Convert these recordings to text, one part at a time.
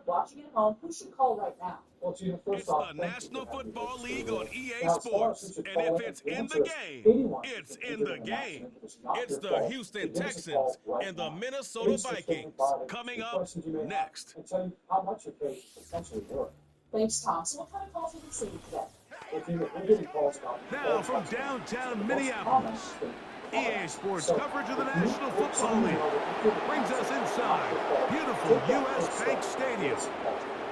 watching at home, who should call right now? Well, Gina, first It's off, the National Football League on EA now, Sports, should and call if in it's and in the answer us. game, 81 it's people in the injured an game. accident. It was not It's your the fault. Houston So give us a Texans call right and the now. Minnesota 816 Vikings. five, Coming the up questions you may have, next. and tell you how much your case potentially worth. Thanks, Tom. So what kind of calls have we seen today? We're getting calls about Now from downtown Minneapolis, EA Sports coverage of the National Football League brings us inside beautiful U.S. Bank Stadium,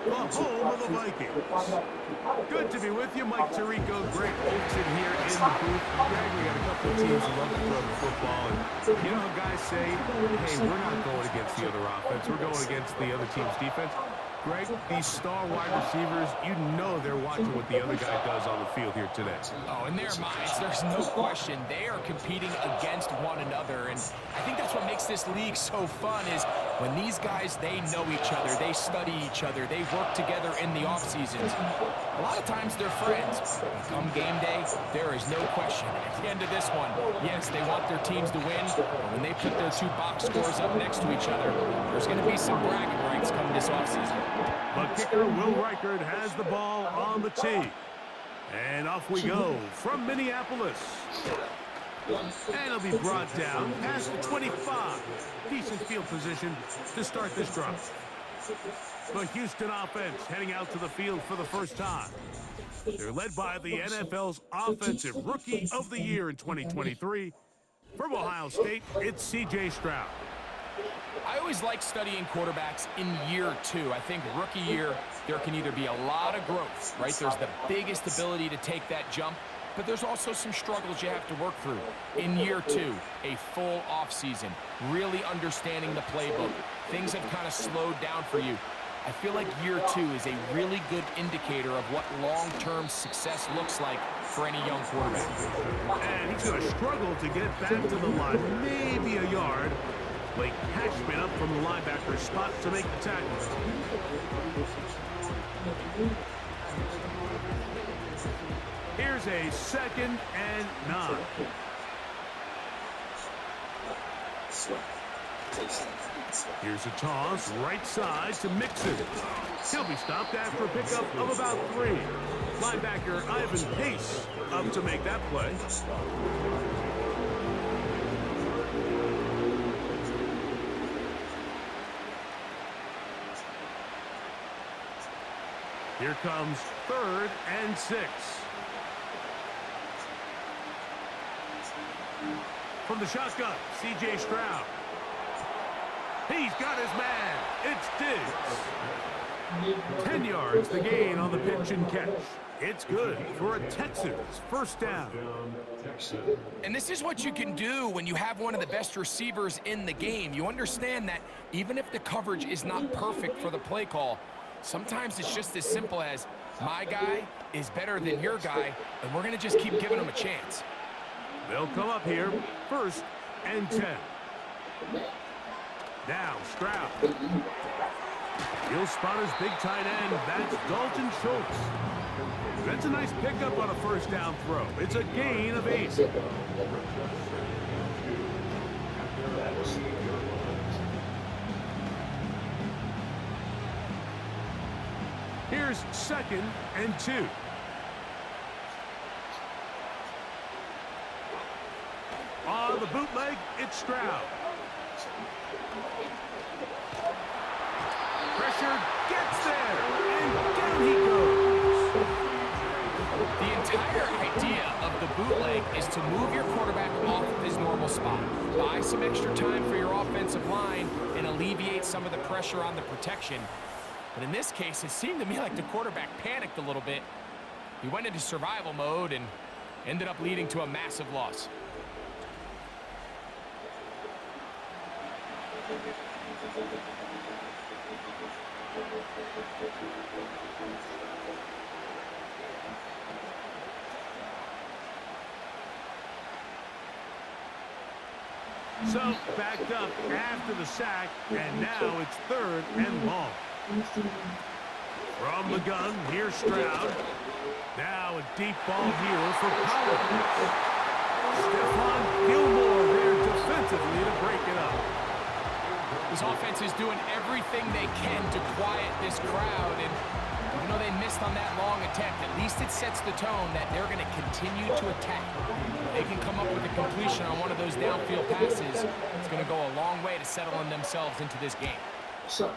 the home of the Vikings. Good to be with you, Mike Tirico. Great folks in here in the booth. Greg, we got a couple of teams who love to throw the football. And you know how guys say, hey, we're not going against the other offense. We're going against the other team's defense. Greg, these star wide receivers, you know they're watching what the other guy does on the field here today. Oh, in their minds, there's no question. They are competing against one another. And I think that's what makes this league so fun is when these guys, they know each other. They study each other. They work together in the off seasons. A lot of times they're friends. Come game day, there is no question. At the end of this one, yes, they want their teams to win. But when they put their two box scores up next to each other, there's going to be some bragging rights come this offseason. But kicker Will Reichard has the ball on the tee. And off we go from Minneapolis. And it'll be brought down past the 25. Decent field position to start this drive. The Houston offense heading out to the field for the first time. They're led by the NFL's Offensive Rookie of the Year in 2023. From Ohio State, it's C.J. Stroud. I always like studying quarterbacks in year two. I think rookie year, there can either be a lot of growth, right? There's the biggest ability to take that jump, but there's also some struggles you have to work through. In year two, a full offseason, really understanding the playbook. Things have kind of slowed down for you. I feel like year two is a really good indicator of what long-term success looks like for any young quarterback. And he's going to struggle to get back to the line, maybe a yard. Blake Cashman up from the linebacker spot to make the tackle. Here's a 2nd and 9. Here's a toss right side to Mixon. He'll be stopped after a pickup of about 3. Linebacker Ivan Pace up to make that play. Here comes 3rd and 6. From the shotgun, C.J. Stroud. He's got his man. It's Diggs. 10 yards the gain on the pitch and catch. It's good for a Texans first down. And this is what you can do when you have one of the best receivers in the game. You understand that even if the coverage is not perfect for the play call, sometimes it's just as simple as my guy is better than your guy, and we're going to just keep giving him a chance. They'll come up here, 1st and 10. Now Stroud. He'll spot his big tight end. That's Dalton Schultz. That's a nice pickup on a first down throw. It's a gain of 8. Here's 2nd and 2. On the bootleg, it's Stroud. Pressure gets there, and down he goes. The entire idea of the bootleg is to move your quarterback off of his normal spot, buy some extra time for your offensive line, and alleviate some of the pressure on the protection. But in this case, it seemed to me like the quarterback panicked a little bit. He went into survival mode and ended up leading to a massive loss. So, backed up after the sack, and now it's 3rd and long. From the gun, here's Stroud. Now a deep ball here for Pollard. Stephon Gilmore there defensively to break it up. This offense is doing everything they can to quiet this crowd, and even though they missed on that long attempt, at least it sets the tone that they're going to continue to attack. They can come up with a completion on one of those downfield passes. It's going to go a long way to settling themselves into this game. So,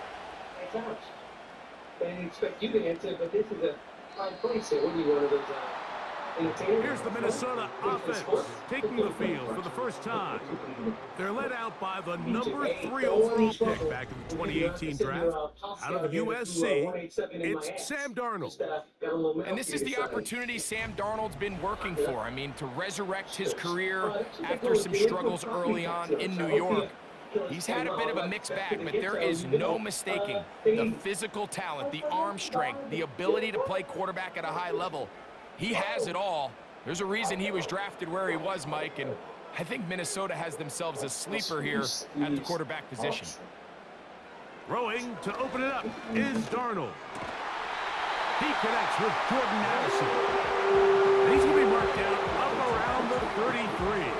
they didn't expect you to answer, but this is a fine place here. What do you want of those entertainers? Here's the Minnesota offense taking the field for the first time. They're led out by the number 3 overall pick back in the 2018 draft. Out of USC, it's Sam Darnold. And this is the opportunity Sam Darnold's been working for. I mean, to resurrect his career after some struggles early on in New York. He's had a bit of a mixed bag, but there is no mistaking the physical talent, the arm strength, the ability to play quarterback at a high level. He has it all. There's a reason he was drafted where he was, Mike, and I think Minnesota has themselves a sleeper here at the quarterback position. Throwing to open it up is Darnold. He connects with Jordan Addison. And he's going to be marked down up around the 33.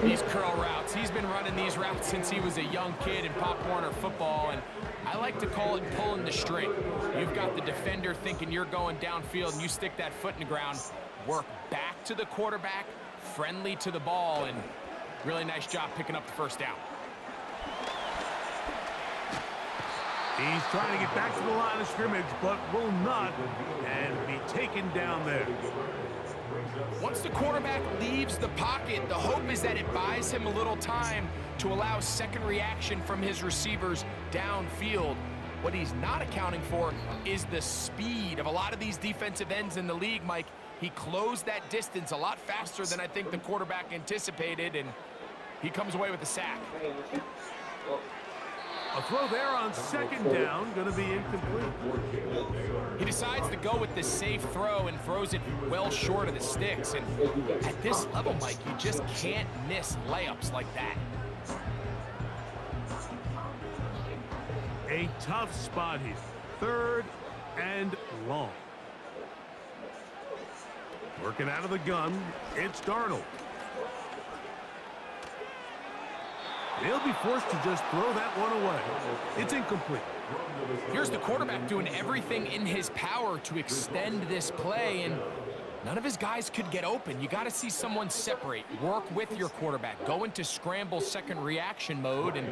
These curl routes, he's been running these routes since he was a young kid in Pop Warner football, and I like to call it pulling the string. You've got the defender thinking you're going downfield, and you stick that foot in the ground, work back to the quarterback, friendly to the ball, and really nice job picking up the first down. He's trying to get back to the line of scrimmage, but will not, and be taken down there. Once the quarterback leaves the pocket, the hope is that it buys him a little time to allow second reaction from his receivers downfield. What he's not accounting for is the speed of a lot of these defensive ends in the league, Mike. He closed that distance a lot faster than I think the quarterback anticipated, and he comes away with a sack. A throw there on second down, going to be incomplete. He decides to go with the safe throw and throws it well short of the sticks. And at this level, Mike, you just can't miss layups like that. A tough spot here. 3rd and long. Working out of the gun, it's Darnold. They'll be forced to just throw that one away. It's incomplete. Here's the quarterback doing everything in his power to extend this play, and none of his guys could get open. You got to see someone separate, work with your quarterback, go into scramble second reaction mode, and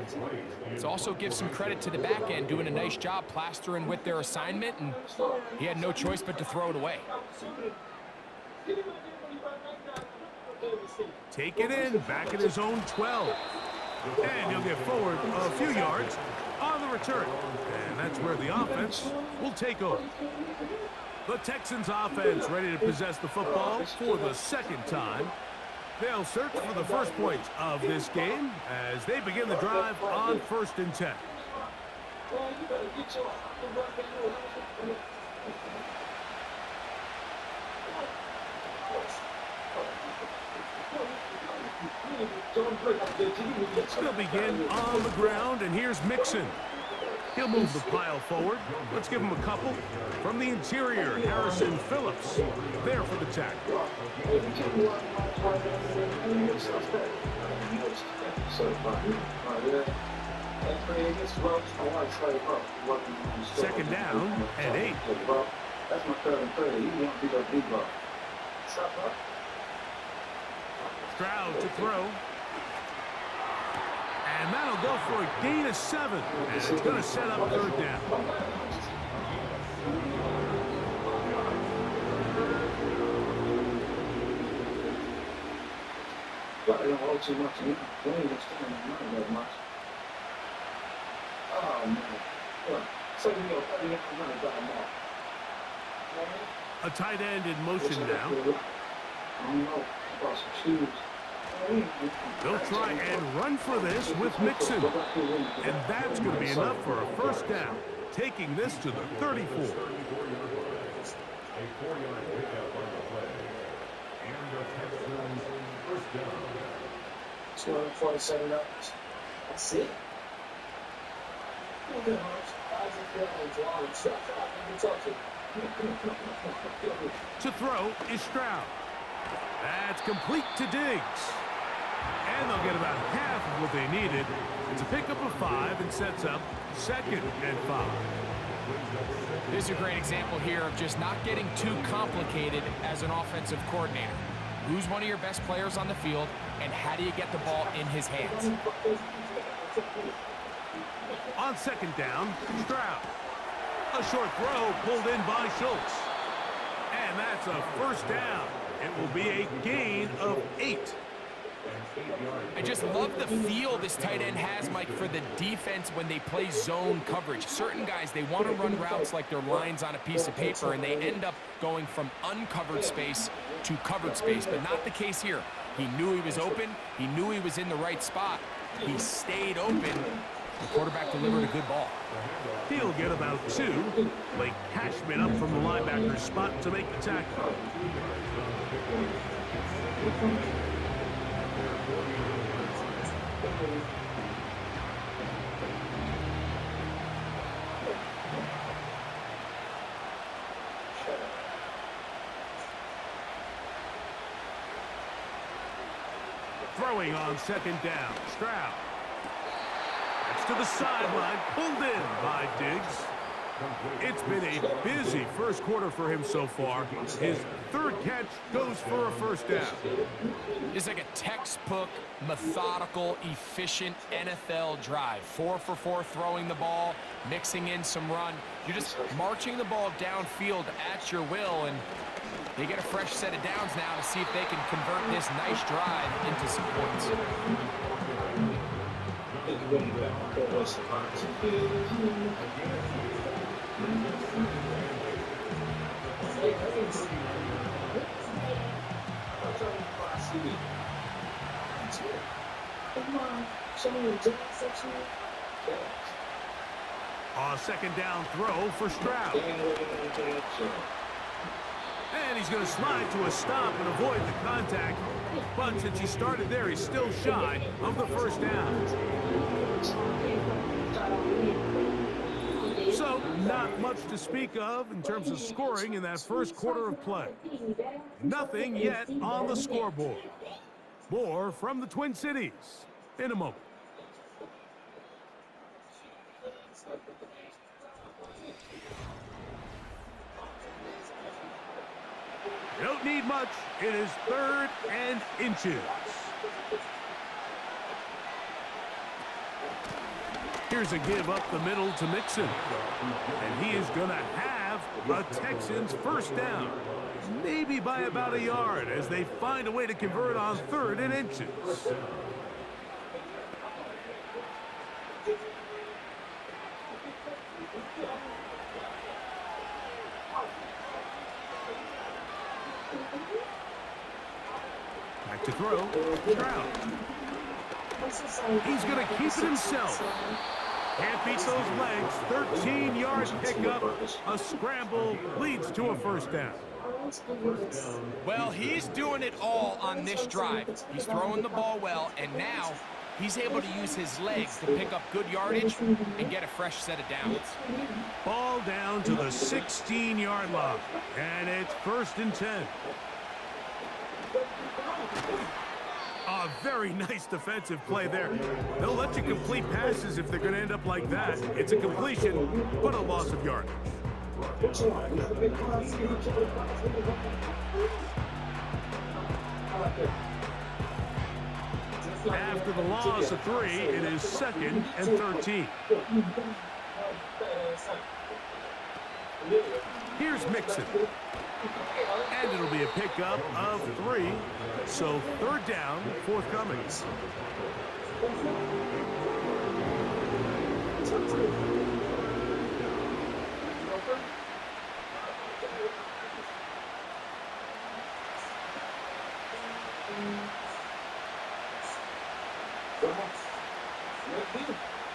it also gives some credit to the back end doing a nice job plastering with their assignment, and he had no choice but to throw it away. Take it in, back at his own 12. And he'll get forward a few yards on the return. And that's where the offense will take over. The Texans offense ready to possess the football for the second time. They'll search for the first points of this game as they begin the drive on 1st and 10. They'll begin on the ground, and here's Mixon. He'll move the pile forward. Let's give him a couple. From the interior, Harrison Phillips there for the tackle. Second down and 8. That's my third and 30. You want to be the big ball. Stroud to throw. And that'll go for a gain of 7. And it's going to set up 3rd down. But I don't hold too much. You don't even stand in that much. Oh, man. Look, so you go 30 minutes to run it down more. A tight end in motion now. I don't know about some shoes. They'll try and run for this with Mixon. And that's going to be enough for a first down, taking this to the 34. That's it. To throw is Stroud. That's complete to Diggs. And they'll get about half of what they needed. It's a pickup of 5 and sets up 2nd and 5. This is a great example here of just not getting too complicated as an offensive coordinator. Who's one of your best players on the field, and how do you get the ball in his hands? On 2nd down, Stroud. A short throw pulled in by Schultz. And that's a 1st down. It will be a gain of 8. I just love the feel this tight end has, Mike, for the defense when they play zone coverage. Certain guys, they want to run routes like they're lines on a piece of paper, and they end up going from uncovered space to covered space, but not the case here. He knew he was open. He knew he was in the right spot. He stayed open. The quarterback delivered a good ball. He'll get about 2. Blake Cashman up from the linebacker spot to make the tackle. Throwing on 2nd down, Stroud. That's to the sideline, pulled in by Diggs. It's been a busy first quarter for him so far. His 3rd catch goes for a 1st down. It's like a textbook, methodical, efficient NFL drive. 4 for 4 throwing the ball, mixing in some run. You're just marching the ball downfield at your will, and they get a fresh set of downs now to see if they can convert this nice drive into some points. A 2nd down throw for Stroud. And he's going to slide to a stop and avoid the contact. But since he started there, he's still shy of the 1st down. So, not much to speak of in terms of scoring in that first quarter of play. Nothing yet on the scoreboard. More from the Twin Cities in a moment. You don't need much. It is 3rd and inches. Here's a give up the middle to Mixon. And he is going to have a Texans 1st down. Maybe by about a yard as they find a way to convert on 3rd and inches. Back to throw. Stroud. He's going to keep it himself. Can't beat those legs. 13-yard pickup. A scramble leads to a 1st down. Well, he's doing it all on this drive. He's throwing the ball well, and now he's able to use his legs to pick up good yardage and get a fresh set of downs. Ball down to the 16-yard line, and it's 1st and 10. A very nice defensive play there. They'll let you complete passes if they're going to end up like that. It's a completion, but a loss of yardage. After the loss of 3, it is 2nd and 13. Here's Mixon. And it'll be a pickup of 3. So 3rd down, forthcoming.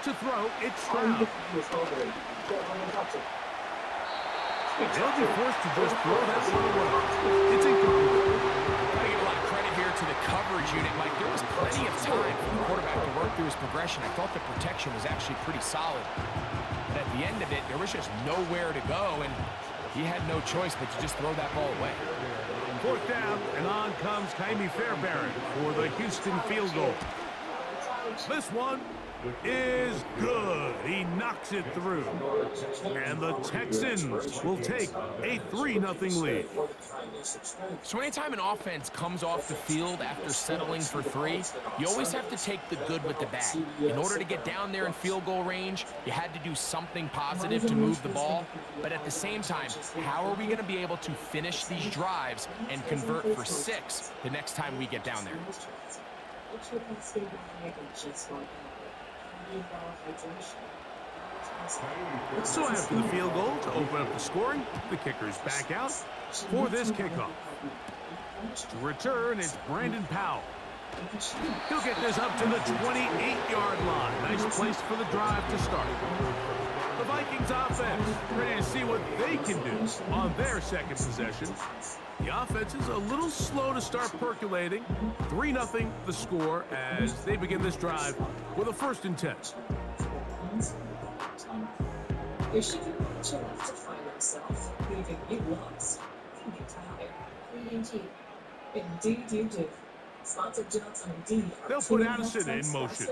To throw, it's Stroud. They'll be forced to just throw that one away. It's incomplete. Gotta give a lot of credit here to the coverage unit, Mike. There was plenty of time for the quarterback to work through his progression. I thought the protection was actually pretty solid. But at the end of it, there was just nowhere to go, and he had no choice but to just throw that ball away. 4th down, and on comes Kaimi Fairbairn for the Houston field goal. This one is good. He knocks it through. And the Texans will take a 3-0 lead. So anytime an offense comes off the field after settling for 3, you always have to take the good with the bad. In order to get down there in field goal range, you had to do something positive to move the ball. But at the same time, how are we going to be able to finish these drives and convert for 6 the next time we get down there? So after the field goal to open up the scoring, the kicker's back out for this kickoff. To return is Brandon Powell. He'll get this up to the 28-yard line. Nice place for the drive to start. The Vikings offense ready to see what they can do on their second possession. The offense is a little slow to start percolating. 3-0 the score as they begin this drive with a 1st and 10. There should be much enough to find themselves leaving big loss. Be tired. Indeed. Indeed. Sponsored jobs on Indeed. They'll put Addison in motion.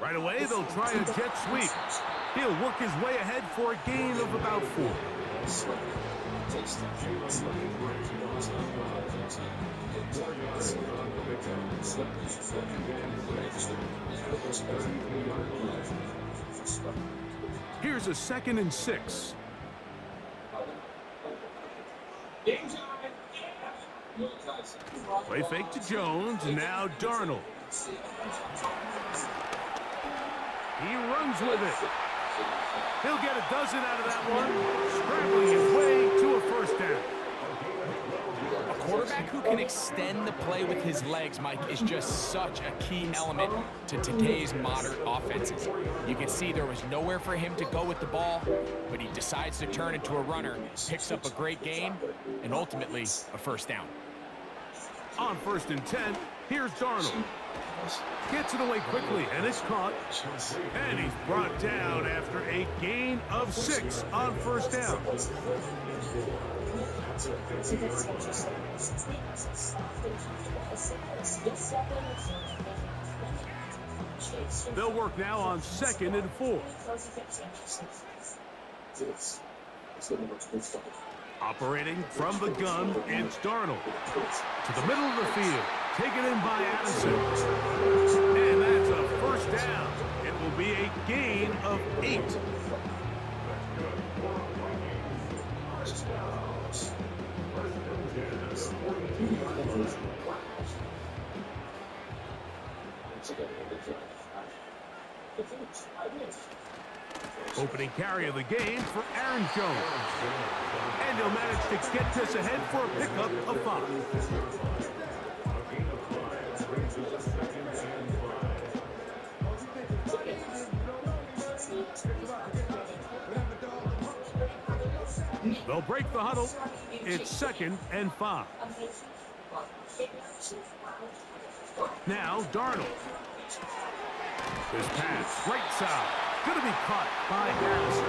Right away, they'll try a jet sweep. He'll work his way ahead for a gain of about 4. Here's a 2nd and 6. Play fake to Jones, now Darnold. He runs with it. He'll get a dozen out of that one, scrambling his way to a 1st down. A quarterback who can extend the play with his legs, Mike, is just such a key element to today's modern offenses. You can see there was nowhere for him to go with the ball, but he decides to turn into a runner, picks up a great gain, and ultimately a 1st down. On 1st and 10, here's Darnold. Gets it away quickly, and it's caught. And he's brought down after a gain of 6 on 1st down. They'll work now on 2nd and 4. Operating from the gun, it's Darnold. To the middle of the field, taken in by Addison. And that's a 1st down. It will be a gain of 8. Opening carry of the game for Aaron Jones. And he'll manage to get this ahead for a pickup of 5. They'll break the huddle. It's 2nd and 5. Now Darnold. His pass, right side. Going to be caught by Addison.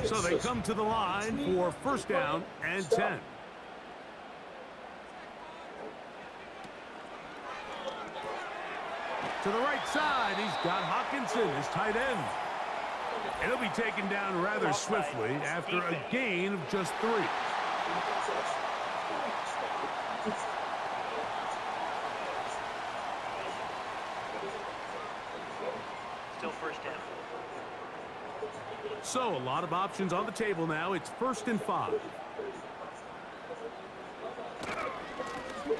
So they come to the line for 1st down and 10. To the right side, he's got Hawkinson, his tight end. And he'll be taken down rather swiftly after a gain of just 3. Still 1st down. So a lot of options on the table now. It's 1st and 5.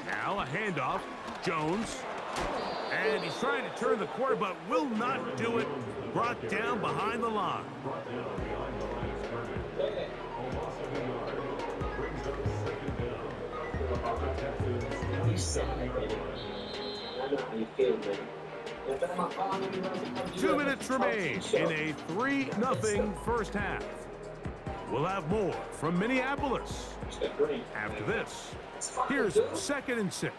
Now a handoff. Jones. And he's trying to turn the corner, but will not do it. Brought down behind the line. Two minutes remain in a 3-0 1st half. We'll have more from Minneapolis after this. Here's 2nd and 6.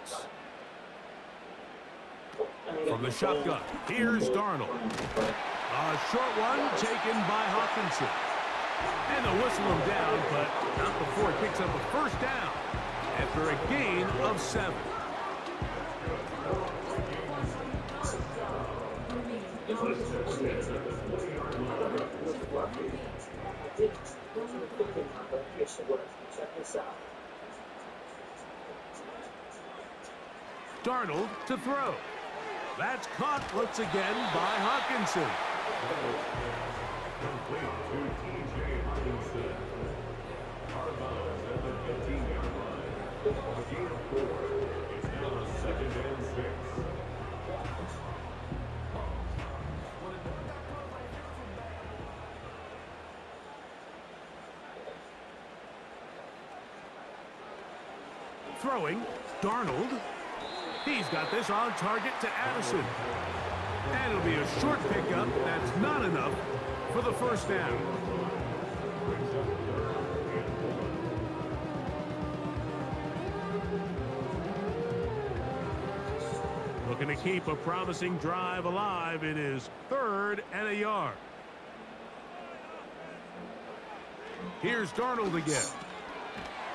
From the shotgun, here's Darnold. A short one taken by Hawkinson. And they'll whistle him down, but not before he picks up a first down after a gain of 7. Darnold to throw. That's caught once again by Hawkinson. Throwing, Darnold. He's got this on target to Addison. And it'll be a short pickup. That's not enough for the first down. Looking to keep a promising drive alive. It is 3rd and a yard. Here's Darnold again.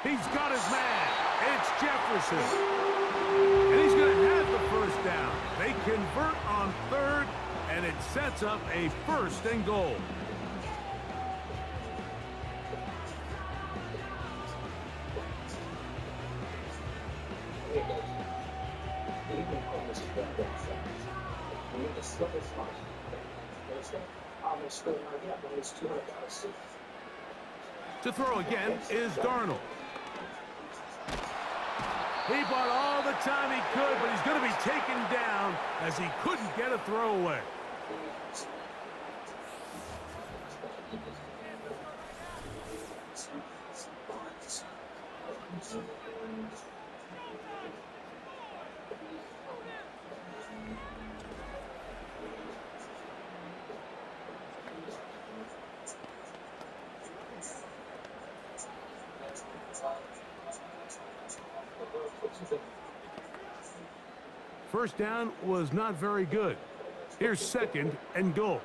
He's got his man. It's Jefferson. And he's going to have the first down. They convert on 3rd, and it sets up a 1st and goal. To throw again is Darnold. He bought all the time he could, but he's going to be taken down as he couldn't get a throwaway. First down was not very good. Here's 2nd and goal.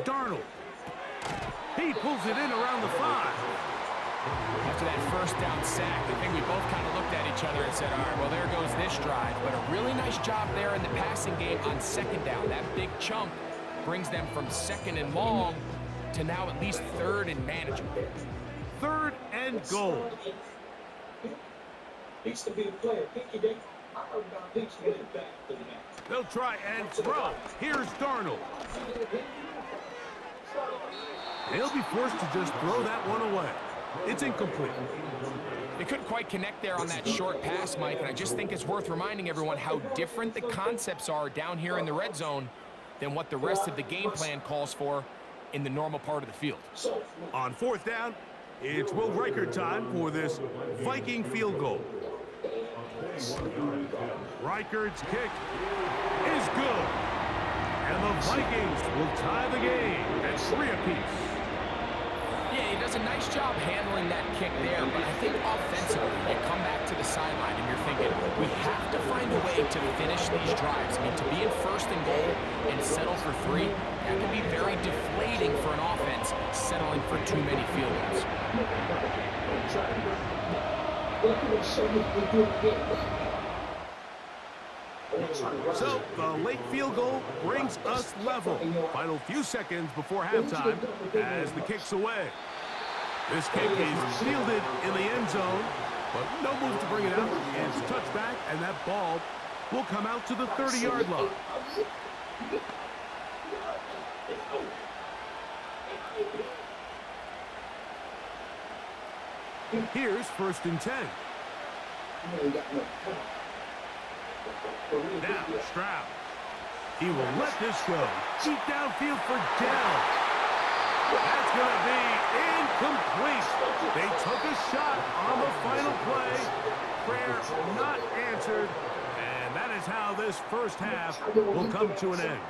Darnold. He pulls it in around the 5. After that first down sack, I think we both kind of looked at each other and said, all right, well, there goes this drive. But a really nice job there in the passing game on 2nd down. That big chunk brings them from 2nd and long to now at least 3rd and manageable. 3rd and goal. Peach to be the player. Pinky Dick. I heard about Peach getting back to the net. They'll try and throw. Here's Darnold. They'll be forced to just throw that one away. It's incomplete. They couldn't quite connect there on that short pass, Mike, and I just think it's worth reminding everyone how different the concepts are down here in the red zone than what the rest of the game plan calls for in the normal part of the field. On 4th down, it's Will Reichert time for this Viking field goal. Reichert's kick is good. And the Vikings will tie the game at 3 apiece. Yeah, he does a nice job handling that kick there, but I think offensively, you come back to the sideline and you're thinking, we have to find a way to finish these drives. I mean, to be in 1st and goal and settle for 3, that can be very deflating for an offense settling for too many field goals. So the late field goal brings us level. Final few seconds before halftime as the kick's away. This kick is fielded in the end zone, but no move to bring it out. It's touchback, and that ball will come out to the 30-yard line. Here's 1st and 10. Now, Stroud. He will let this go. Deep downfield for Dell. That's going to be incomplete. They took a shot on the final play. Prayer not answered. And that is how this first half will come to an end.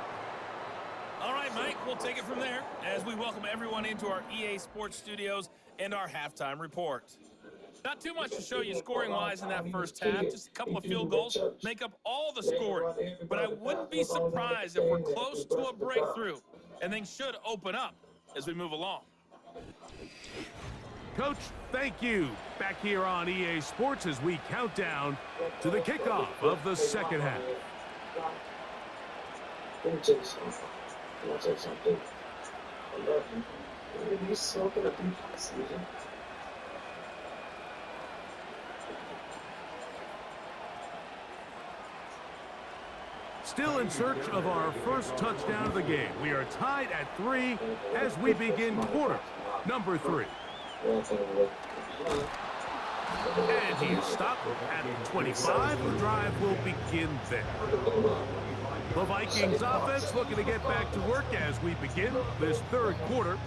All right, Mike, we'll take it from there as we welcome everyone into our EA Sports Studios and our halftime report. Not too much to show you scoring-wise in that first half. Just a couple of field goals make up all the scoring. But I wouldn't be surprised if we're close to a breakthrough, and things should open up as we move along. Coach, thank you. Back here on EA Sports as we count down to the kickoff of the second half. Let me tell you something. Can I tell you something? I love you. You're smoking a deep season. Still in search of our first touchdown of the game. We are tied at 3 as we begin quarter number 3. And he is stopped at 25. The drive will begin there. The Vikings offense looking to get back to work as we begin this third quarter.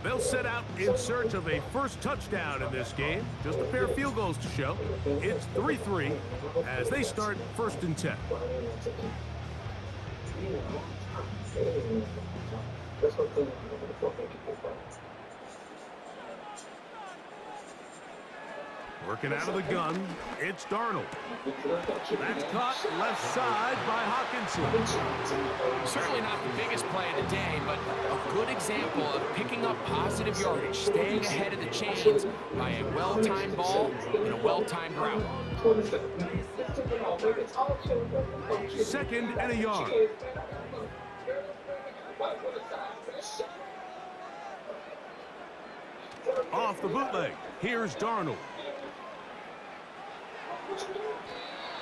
They'll set out in search of a first touchdown in this game. Just a pair of field goals to show. It's 3-3 as they start 1st and 10. Working out of the gun, it's Darnold. That's caught left side by Hawkinson. Certainly not the biggest play of the day, but a good example of picking up positive yardage, staying ahead of the chains by a well-timed ball and a well-timed route. 2nd and a yard. Off the bootleg, here's Darnold.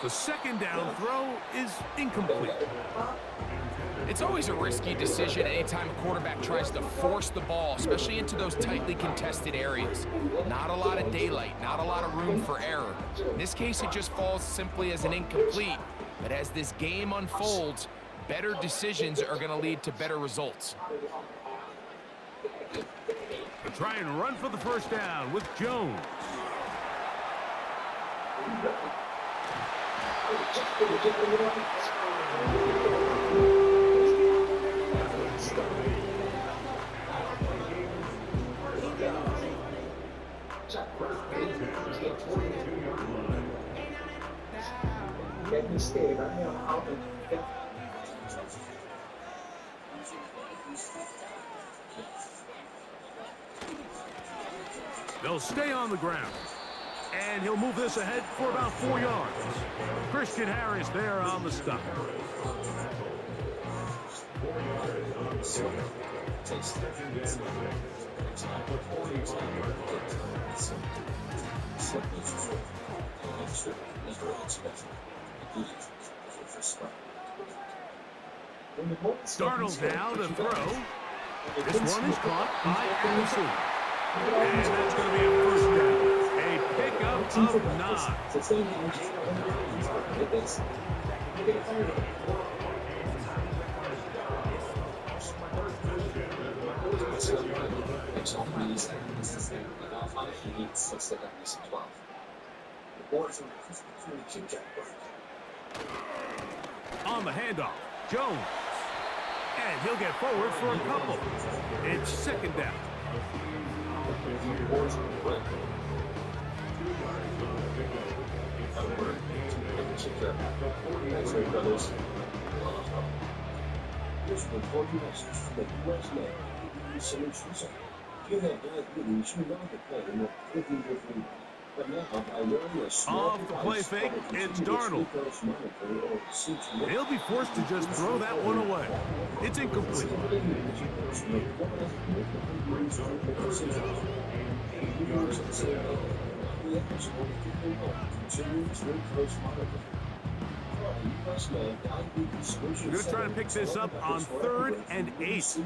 The 2nd down throw is incomplete. It's always a risky decision anytime a quarterback tries to force the ball, especially into those tightly contested areas. Not a lot of daylight, not a lot of room for error. In this case, it just falls simply as an incomplete. But as this game unfolds, better decisions are going to lead to better results. They'll try and run for the first down with Jones. They'll stay on the ground. And he'll move this ahead for about 4 yards. Christian Harris there on the stop. Darnold now to throw. This one is caught by Anderson. And that's going to be a first down. A pickup of 9. On the handoff, Jones. And he'll get forward for a couple. It's 2nd down. Off the play fake, it's Darnold. He'll be forced to just throw that one away. It's incomplete. We're going to try to pick this up on 3rd and 8.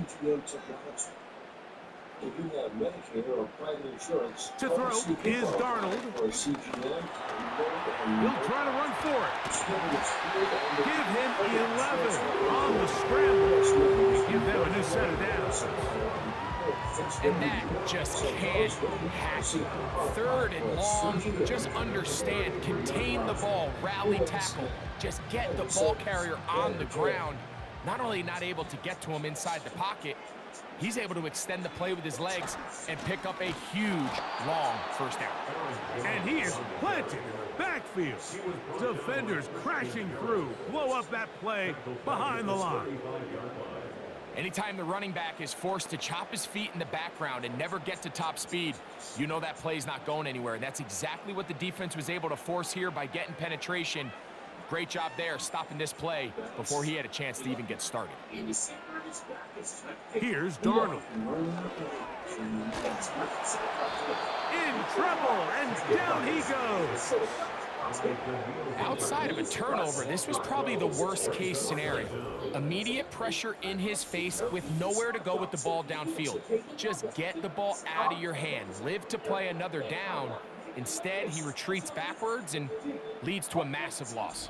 To throw is Darnold. He'll try to run for it. Give him 11 on the scramble. Give them a new set of downs. And that just can't happen. 3rd and long, just understand, contain the ball, rally tackle, just get the ball carrier on the ground. Not only not able to get to him inside the pocket, He's able to extend the play with his legs and pick up a huge, long first down. And he is planted in the backfield. Defenders crashing through, blow up that play behind the line. Anytime the running back is forced to chop his feet in the background and never get to top speed, you know that play's not going anywhere. And that's exactly what the defense was able to force here by getting penetration. Great job there, stopping this play before he had a chance to even get started. Here's Darnold. In trouble, and down he goes. Outside of a turnover, this was probably the worst-case scenario. Immediate pressure in his face with nowhere to go with the ball downfield. Just get the ball out of your hand. Live to play another down. Instead, he retreats backwards and leads to a massive loss.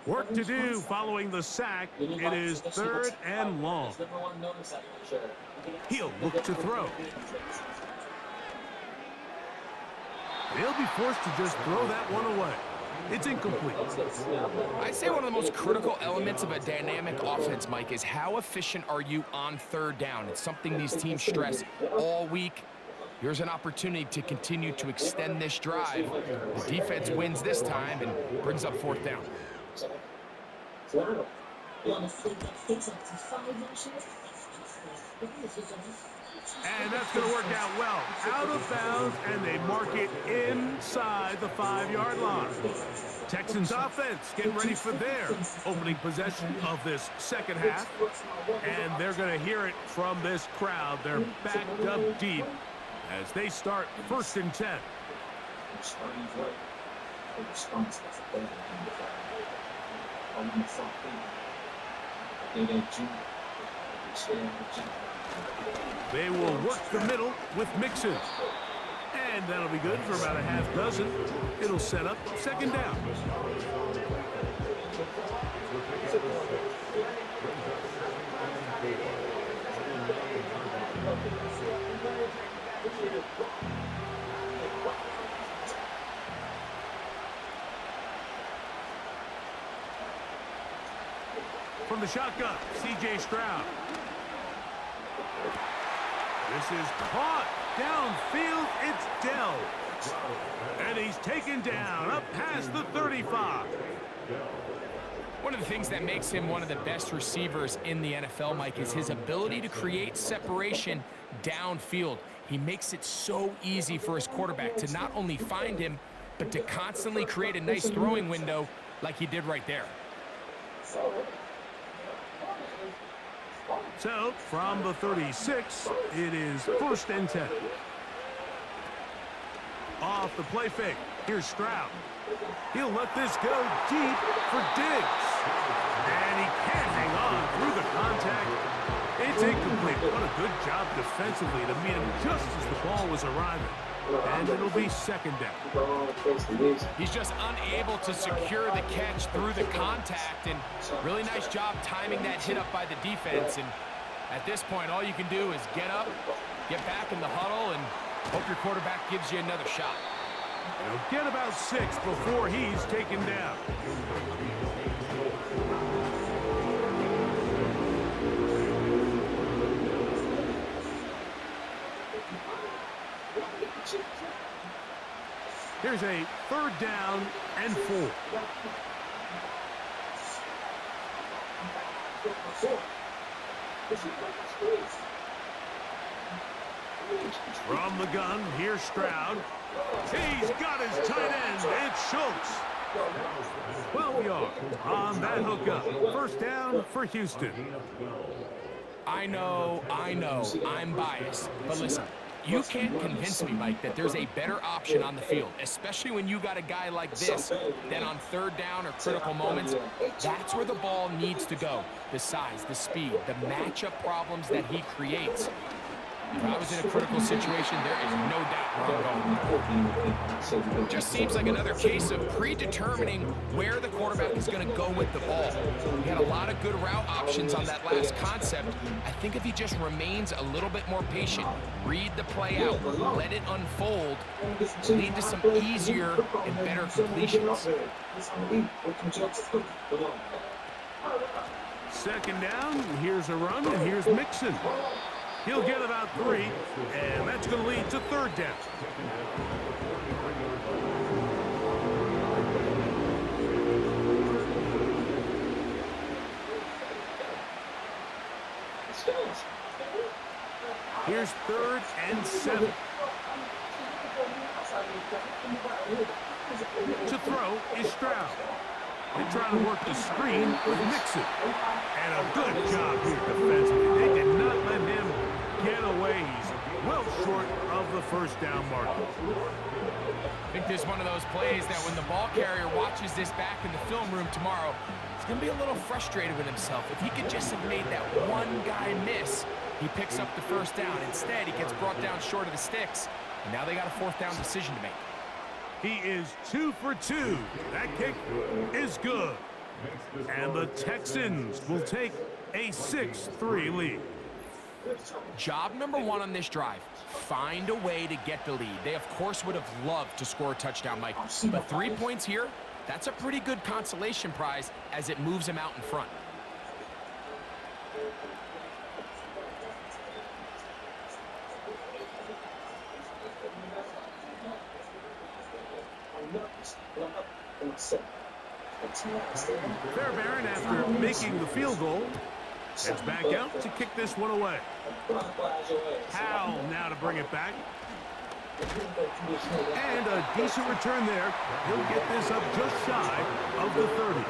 Work to do following the sack. It is 3rd and long. He'll look to throw. He'll be forced to just throw that one away. It's incomplete. I'd say one of the most critical elements of a dynamic offense, Mike, is how efficient are you on 3rd down. It's something these teams stress all week. Here's an opportunity to continue to extend this drive. The defense wins this time and brings up 4th down. And that's going to work out well. Out of bounds, and they mark it inside the 5-yard line. Texans offense getting ready for their opening possession of this second half. And they're going to hear it from this crowd. They're backed up deep as they start 1st and 10. They will work the middle with Mixon. And that'll be good for about a half dozen. It'll set up 2nd down. From the shotgun, C.J. Stroud. This is caught. Downfield, it's Dell. And he's taken down up past the 35. One of the things that makes him one of the best receivers in the NFL, Mike, is his ability to create separation downfield. He makes it so easy for his quarterback to not only find him, but to constantly create a nice throwing window like he did right there. So, from the 36, it is 1st and 10. Off the play fake, here's Stroud. He'll let this go deep for Diggs. And he can't hang on through the contact. It's incomplete. What a good job defensively to meet him just as the ball was arriving. And it'll be 2nd down. He's just unable to secure the catch through the contact, and really nice job timing that hit up by the defense. And at this point, all you can do is get up, get back in the huddle, and hope your quarterback gives you another shot. He'll get about 6 before he's taken down. Here's a 3rd down and 4. From the gun, here's Stroud. He's got his tight end. It's Schultz. 12 yards on that hookup. 1st down for Houston. I know, I'm biased. But listen, you can't convince me, Mike, that there's a better option on the field, especially when you got a guy like this, than on 3rd down or critical moments. That's where the ball needs to go. The size, the speed, the matchup problems that he creates. If I was in a critical situation, there is no doubt where I'm going. Just seems like another case of predetermining where the quarterback is going to go with the ball. He had a lot of good route options on that last concept. I think if he just remains a little bit more patient, read the play out, let it unfold, will lead to some easier and better completions. Second down, here's a run, and here's Mixon. He'll get about 3, and that's going to lead to third down. Here's 3rd and 7. To throw is Stroud. They try to work the screen with Mixon. And a good job here defensively. They did not let him get away. He's well short of the first down marker. I think this is one of those plays that when the ball carrier watches this back in the film room tomorrow, he's going to be a little frustrated with himself. If he could just have made that one guy miss, he picks up the first down. Instead, he gets brought down short of the sticks. And now they got a 4th down decision to make. He is 2 for 2. That kick is good. And the Texans will take a 6-3 lead. Job number 1 on this drive, find a way to get the lead. They, of course, would have loved to score a touchdown, Mike. But 3 points here, that's a pretty good consolation prize as it moves them out in front. Fairbairn, after making the field goal, heads back out to kick this one away. Howell now to bring it back. And a decent return there. He'll get this up just shy of the 30.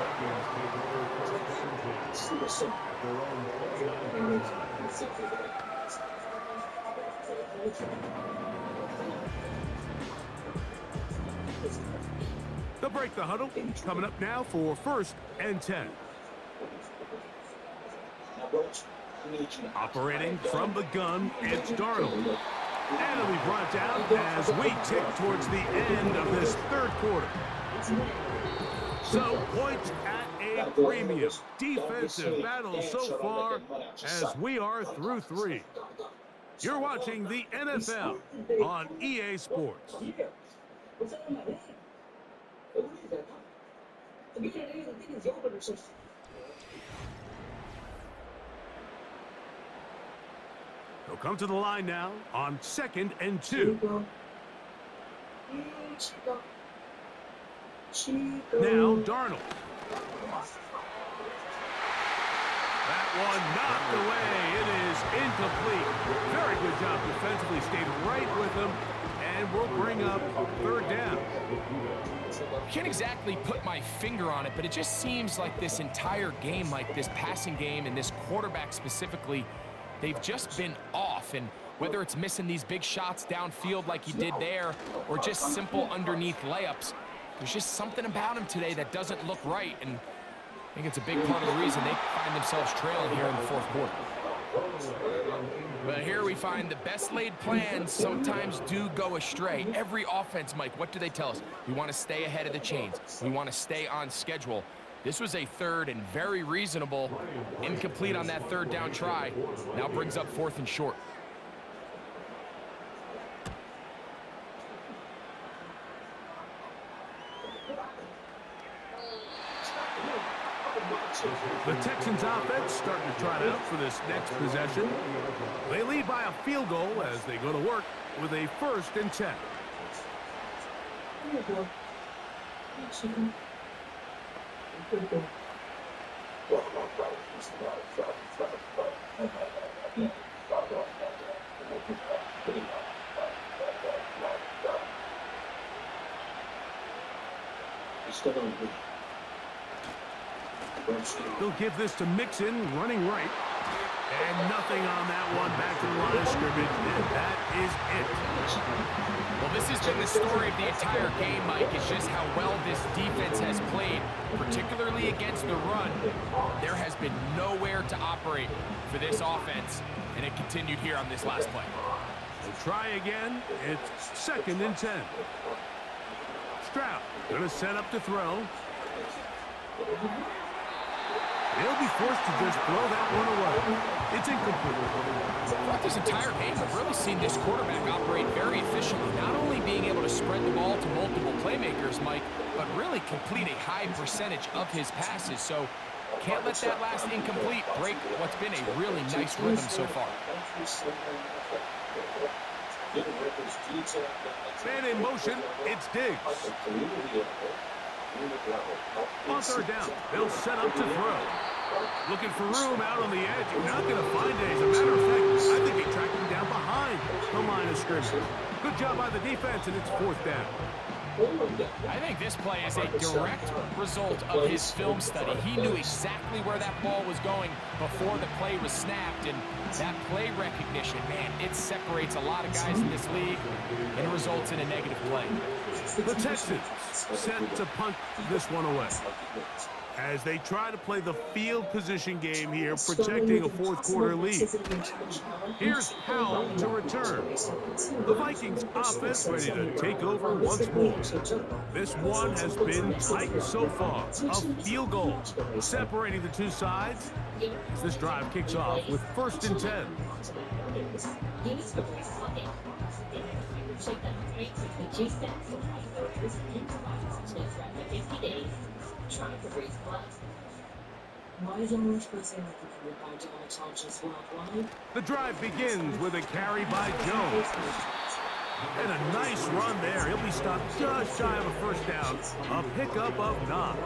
They'll break the huddle. Coming up now for 1st and 10. Operating from the gun, it's Darnold. And it'll be brought down as we tick towards the end of this 3rd quarter. So points at a premium. Defensive battle so far as we are through 3. You're watching the NFL on EA Sports. They'll come to the line now on 2nd and 2. Now Darnold. That one knocked away. It is incomplete. Very good job defensively. Stayed right with him. And we'll bring up 3rd down. I can't exactly put my finger on it, but it just seems like this entire game, like this passing game and this quarterback specifically, they've just been off. And whether it's missing these big shots downfield like he did there or just simple underneath layups, there's just something about him today that doesn't look right. And I think it's a big part of the reason they find themselves trailing here in the 4th quarter. But here we find the best laid plans sometimes do go astray. Every offense, Mike, what do they tell us? We want to stay ahead of the chains. We want to stay on schedule. This was a 3rd and very reasonable. Incomplete on that 3rd down try. Now brings up 4th and short. The Texans offense starting to trot out for this next possession. They lead by a field goal as they go to work with a 1st and 10. They'll give this to Mixon, running right. And nothing on that one. Back to the line. line of scrimmage, and that is it. Well, this has been the story of the entire game, Mike, is just how well this defense has played, particularly against the run. There has been nowhere to operate for this offense, and it continued here on this last play. We'll try again. It's 2nd and 10. Stroud going to set up to throw. He'll be forced to just throw that one away. It's incomplete. Throughout this entire game, we've really seen this quarterback operate very efficiently, not only being able to spread the ball to multiple playmakers, Mike, but really complete a high percentage of his passes. So can't let that last incomplete break what's been a really nice rhythm so far. Man in motion, it's Diggs. On 3rd down, they'll set up to throw. Looking for room out on the edge. You're not going to find it. As a matter of fact, I think he tracked him down behind the line of scrimmage. Good job by the defense, and it's 4th down. I think this play is a direct result of his film study. He knew exactly where that ball was going before the play was snapped, and that play recognition, man, it separates a lot of guys in this league, and it results in a negative play. The Texans set to punt this one away as they try to play the field position game here, protecting a 4th quarter lead. Here's Howell to return. The Vikings offense ready to take over once more. This one has been tight so far. A field goal separating the two sides as this drive kicks off with 1st and 10. The drive begins with a carry by Jones. And a nice run there. He'll be stopped just shy of a 1st down. A pickup of 9.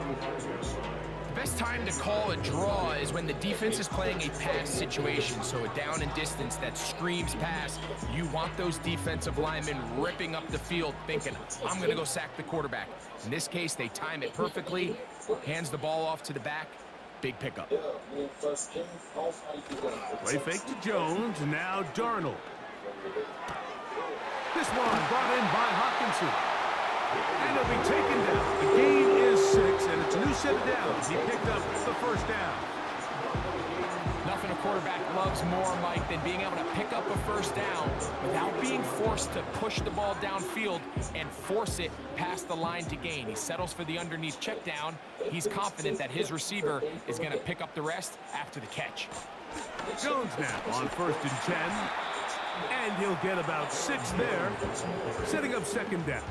The best time to call a draw is when the defense is playing a pass situation, so a down and distance that screams pass. You want those defensive linemen ripping up the field thinking, I'm going to go sack the quarterback. In this case, they time it perfectly, hands the ball off to the back, big pickup. Play fake to Jones, now Darnold. This one brought in by Hawkinson. And it'll be taken down. The gain is 6, and it's a new set of downs. He picked up the 1st down. Nothing a quarterback loves more, Mike, than being able to pick up a 1st down without being forced to push the ball downfield and force it past the line to gain. He settles for the underneath check down. He's confident that his receiver is going to pick up the rest after the catch. Jones now on 1st and 10. And he'll get about 6 there, setting up 2nd down.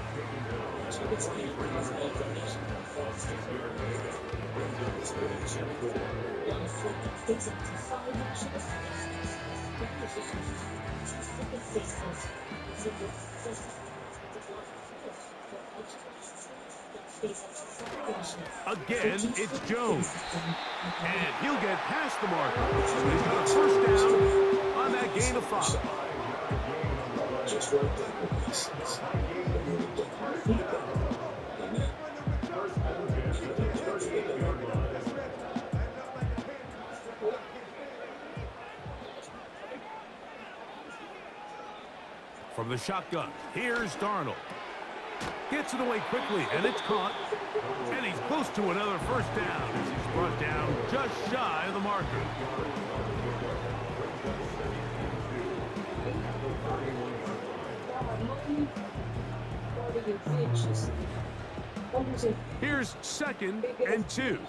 Again, it's Jones. And he'll get past the marker. So he's got a 1st down on that gain of 5. From the shotgun, here's Darnold. Gets it away quickly, and it's caught. And he's close to another 1st down as he's brought down just shy of the marker. Here's 2nd and 2.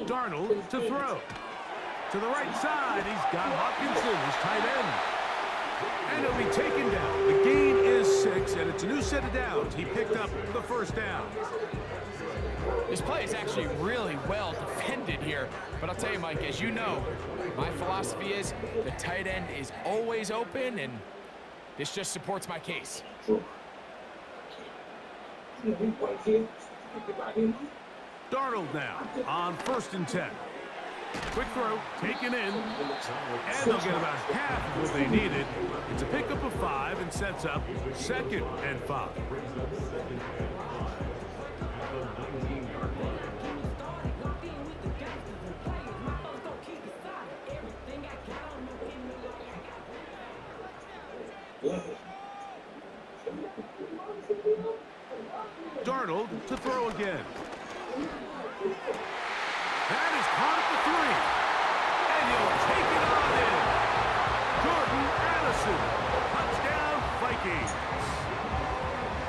Darnold to throw. To the right side, he's got Hawkinson, his tight end. And he'll be taken down. The gain is 6, and it's a new set of downs. He picked up the 1st down. This play is actually really well defended here. But I'll tell you, Mike, as you know, my philosophy is the tight end is always open, and this just supports my case. Darnold now on 1st and 10. Quick throw, taken in, and they'll get about half of what they needed. It's a pickup of 5 and sets up 2nd and 5. Darnold to throw again. That is caught at the 3. And he'll take it on in. Jordan Addison. Touchdown, Vikings.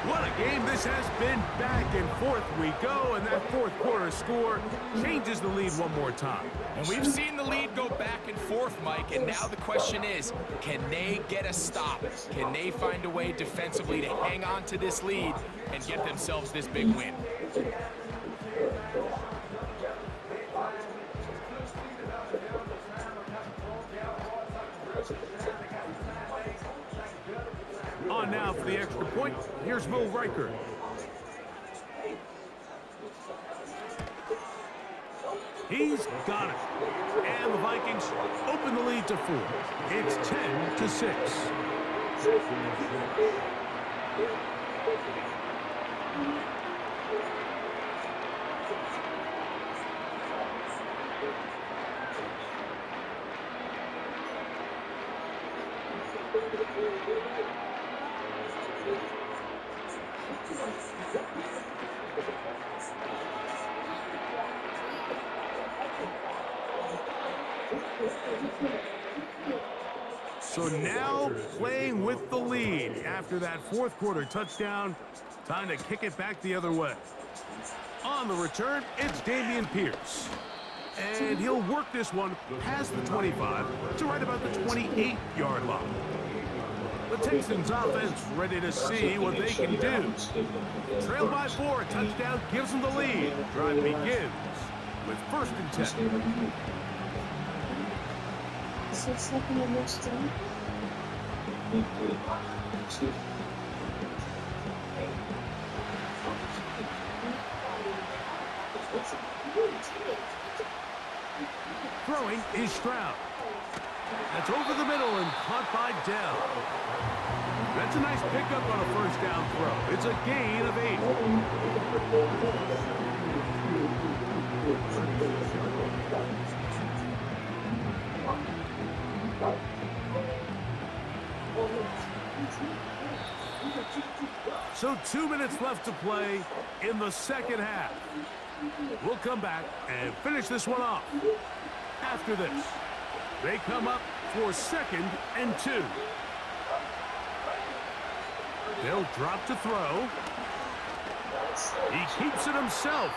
What a game this has been. Back and forth we go, and that fourth quarter score changes the lead one more time. And we've seen the lead go back and forth, Mike, and now the question is, can they get a stop? Can they find a way defensively to hang on to this lead and get themselves this big win? On now for the extra point, here's Will Riker. He's got it. And the Vikings open the lead to 4. It's 10-6. So now playing with the lead after that fourth quarter touchdown. Time to kick it back the other way. On the return, it's Dameon Pierce. And he'll work this one past the 25 to right about the 28-yard line. The Texans offense ready to see what they can do. Trailed by 4, a touchdown gives them the lead. Drive begins with 1st and 10. Throwing is Stroud. That's over the middle and caught by Dell. That's a nice pickup on a 1st down throw. It's a gain of 8. So 2 minutes left to play in the second half. We'll come back and finish this one off. After this, they come up for 2nd and 2. They'll drop to throw. He keeps it himself.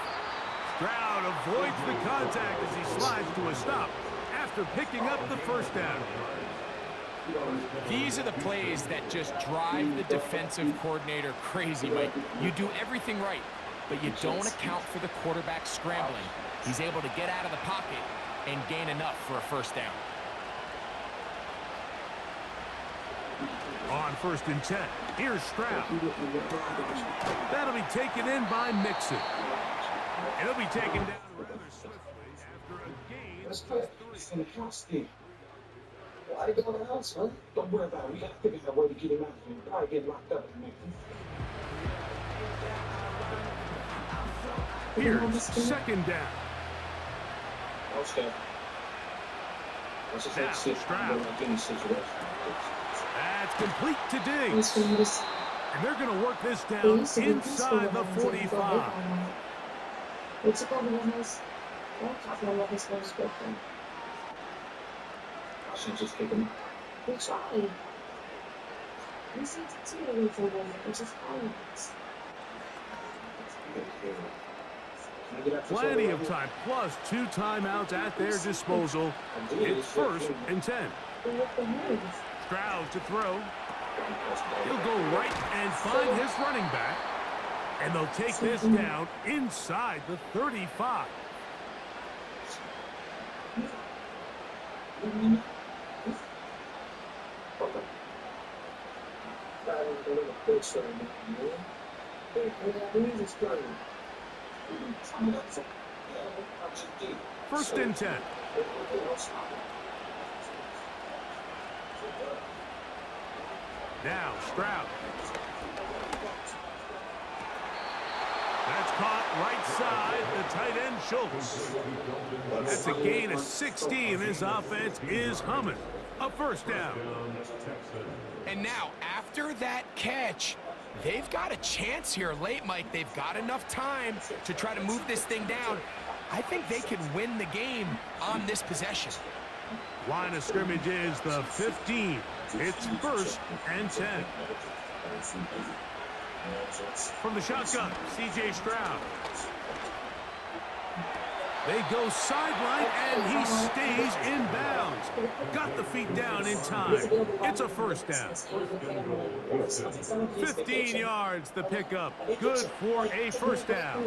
Stroud avoids the contact as he slides to a stop after picking up the 1st down. These are the plays that just drive the defensive coordinator crazy, Mike. You do everything right, but you don't account for the quarterback scrambling. He's able to get out of the pocket and gain enough for a 1st down. On 1st and 10, here's Stroud. That'll be taken in by Mixon. And he'll be taken down rather swiftly after a gain of 3. Why are you going to the house, man? Don't worry about it. We got to figure out a way to get him out of here. Probably get locked up. Here's 2nd down. Okay. Now, Stroud. That's complete to Diggs. And they're going to work this down inside the 45. I should just kick him. We tried. We seem to take away from them, which is fine. Plenty of time, plus 2 timeouts at their disposal. It's 1st and 10. Stroud to throw. He'll go right and find his running back. And they'll take this down inside the 35. First and 10. Now Stroud. That's caught right side, the tight end Schultz. That's a gain of 16. This offense is humming. A first down. And now, after that catch, they've got a chance here late, Mike. They've got enough time to try to move this thing down. I think they can win the game on this possession. Line of scrimmage is the 15. It's 1st and 10. From the shotgun, C.J. Stroud. They go sideline, and he stays in bounds. Got the feet down in time. It's a first down. 15 yards, the pickup. Good for a first down.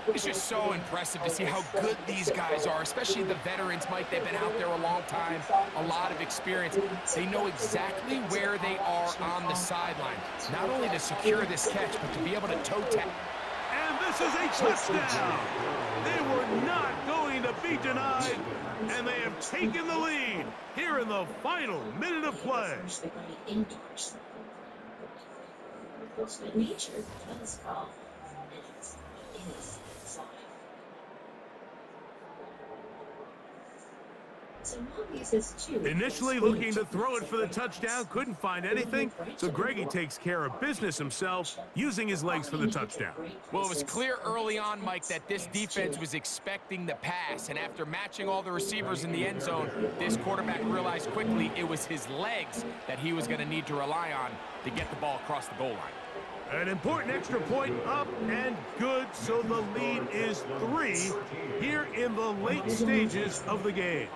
It's just so impressive to see how good these guys are, especially the veterans, Mike. They've been out there a long time, a lot of experience. They know exactly where they are on the sideline, not only to secure this catch, but to be able to toe tap. And this is a touchdown. They were not going to be denied, and they have taken the lead here in the final minute of play. Nature does call, and it is fine. So Monty's is two. Initially looking to throw it for the touchdown, couldn't find anything, so Greggy takes care of business himself, using his legs for the touchdown. Well, it was clear early on, Mike, that this defense was expecting the pass, and after matching all the receivers in the end zone, this quarterback realized quickly it was his legs that he was going to need to rely on to get the ball across the goal line. An important extra point up and good, so the lead is 3 here in the late stages of the game.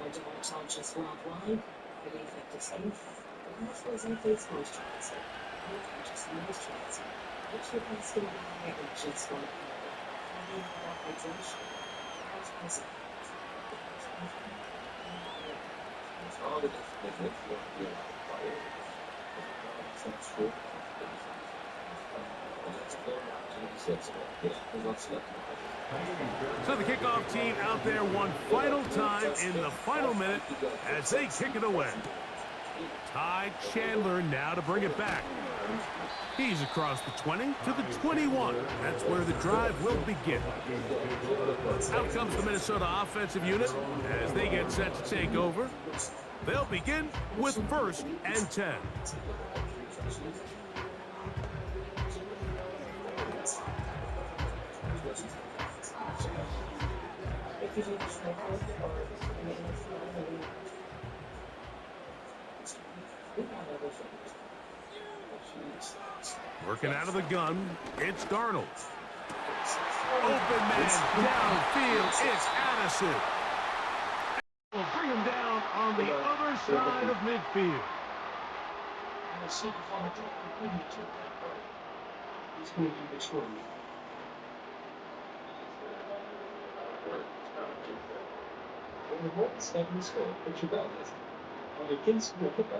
So the kickoff team out there one final time in the final minute as they kick it away. Ty Chandler now to bring it back. He's across the 20 to the 21. That's where the drive will begin. Out comes the Minnesota offensive unit as they get set to take over. They'll begin with 1st and 10. Working out of the gun, it's Darnold. Open man downfield, it's Addison. Will bring him down on the other side of midfield.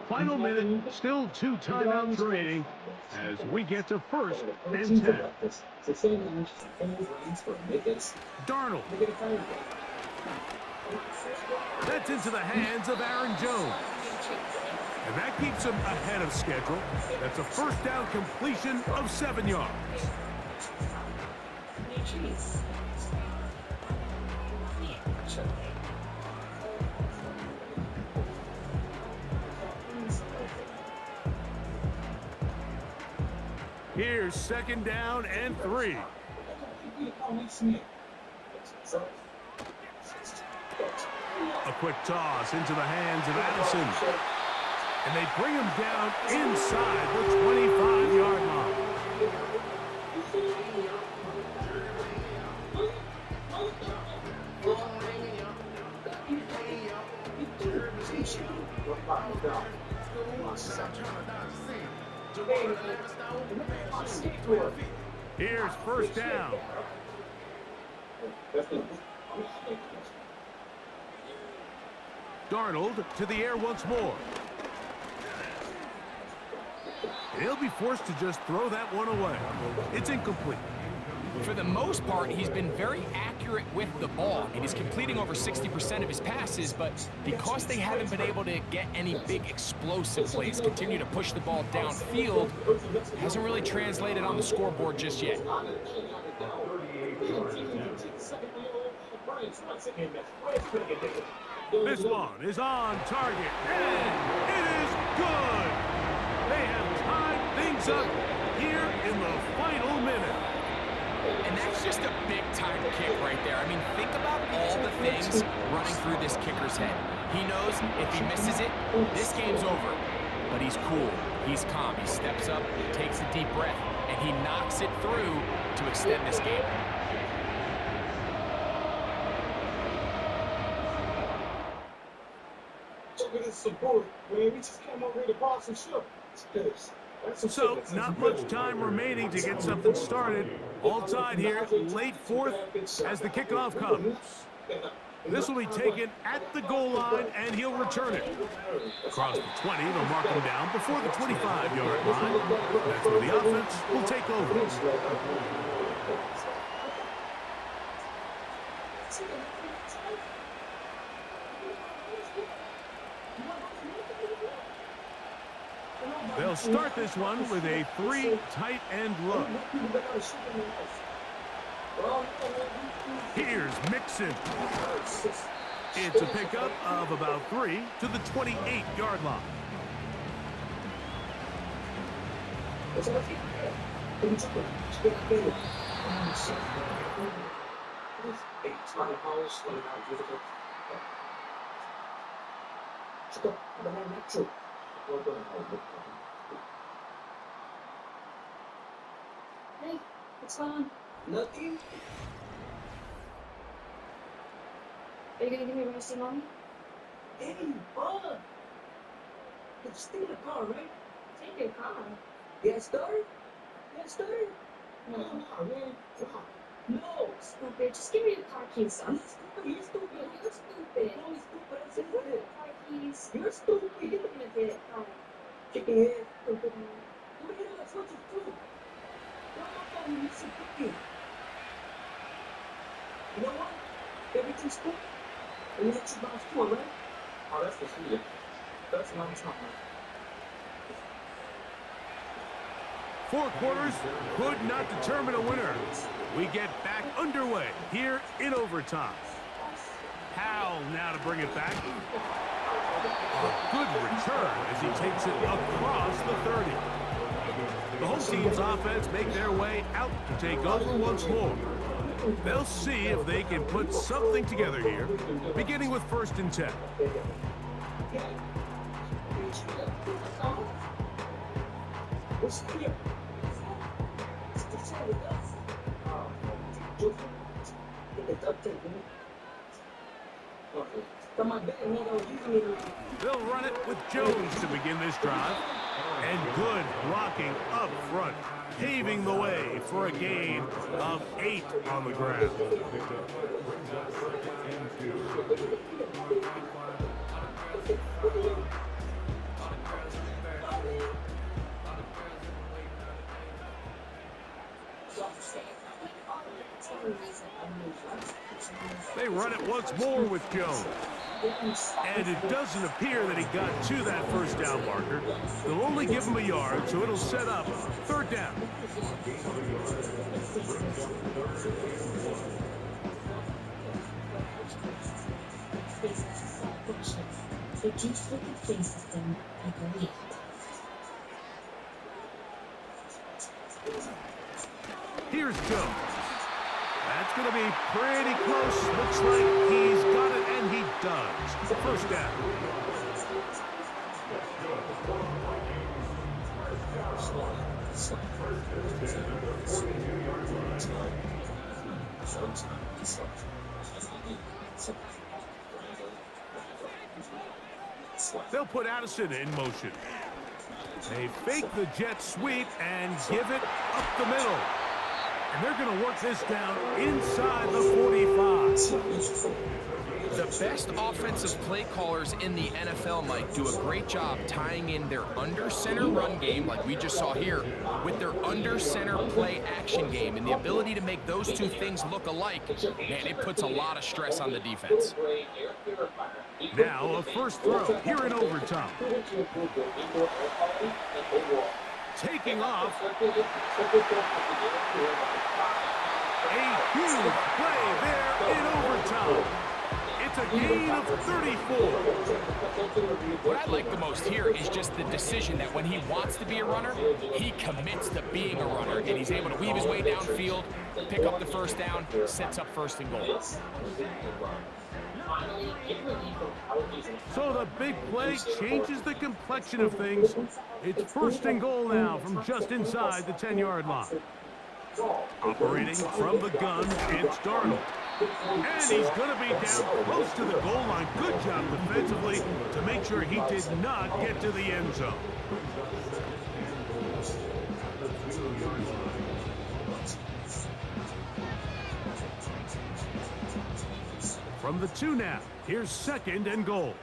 Final minute, still 2 timeouts remaining as we get to 1st and 10. Darnold. That's into the hands of Aaron Jones. And that keeps him ahead of schedule. That's a first down completion of 7 yards. Here's 2nd down and 3. A quick toss into the hands of Addison. And they bring him down inside the 25-yard line. Here's 1st down. Darnold to the air once more. He'll be forced to just throw that one away. It's incomplete. For the most part, he's been very accurate accurate with the ball. And he's completing over 60% of his passes, but because they haven't been able to get any big explosive plays, continue to push the ball downfield, hasn't really translated on the scoreboard just yet. This one is on target, and it is good. They have tied things up here in the final minute. And that's just a big-time kick right there. I mean, think about all the things running through this kicker's head. He knows if he misses it, this game's over. But he's cool. He's calm. He steps up, takes a deep breath, and he knocks it through to extend this game. Support, man. We just came over here to box and ship. So, not much time remaining to get something started. All tied here, late fourth, as the kickoff comes. This will be taken at the goal line, and he'll return it. Across the 20, they'll mark him down before the 25-yard line. That's where the offense will take over. They'll start this one with a 3 tight end look. Here's Mixon. It's a pickup of about 3 to the 28-yard line. Hey, what's going on? Nothing. Are you gonna give me a rusty mommy? Hey, Bob. It's still a car, right? Take your car. Yeah, start. Yeah, start. No. Oh, man. No. Stupid. Just give me the car keys, son. You're stupid. You're stupid. No, you're stupid. I Just said give me the it. car keys. You're stupid. You're gonna get it. Oh, Chicken head. stupid man. Look at that's what you do. Why am I missing cookie? You know what? Everything's cool. And you let you bounce to it, right? Oh, that's the shooter. That's what I'm talking about. 4 quarters could not determine a winner. We get back underway here in overtime. Powell now to bring it back. A good return as he takes it across the 30. The home team's offense make their way out to take over once more. They'll see if they can put something together here, beginning with 1st and 10. What's here? They'll run it with Jones to begin this drive. And good blocking up front, paving the way for a gain of 8 on the ground. They run it once more with Jones. And it doesn't appear that he got to that 1st down marker. They'll only give him a yard, so it'll set up 3rd down. Here's Jones. That's going to be pretty close. Looks like he's got it, and he does. 1st down. They'll put Addison in motion. They fake the jet sweep and give it up the middle. And they're going to work this down inside the 45. The best offensive play callers in the NFL, Mike, do a great job tying in their under-center run game, like we just saw here, with their under-center play action game. And the ability to make those two things look alike, man, it puts a lot of stress on the defense. Now a first throw here in overtime. Taking off. A huge play there in overtime. It's a gain of 34. What I like the most here is just the decision that when he wants to be a runner, he commits to being a runner, and he's able to weave his way downfield, pick up the first down, sets up first and goal. So the big play changes the complexion of things. It's first and goal now from just inside the 10-yard line. Operating from the gun, it's Darnold. And he's going to be down close to the goal line. Good job defensively to make sure he did not get to the end zone. From the 2 now, here's second and goal.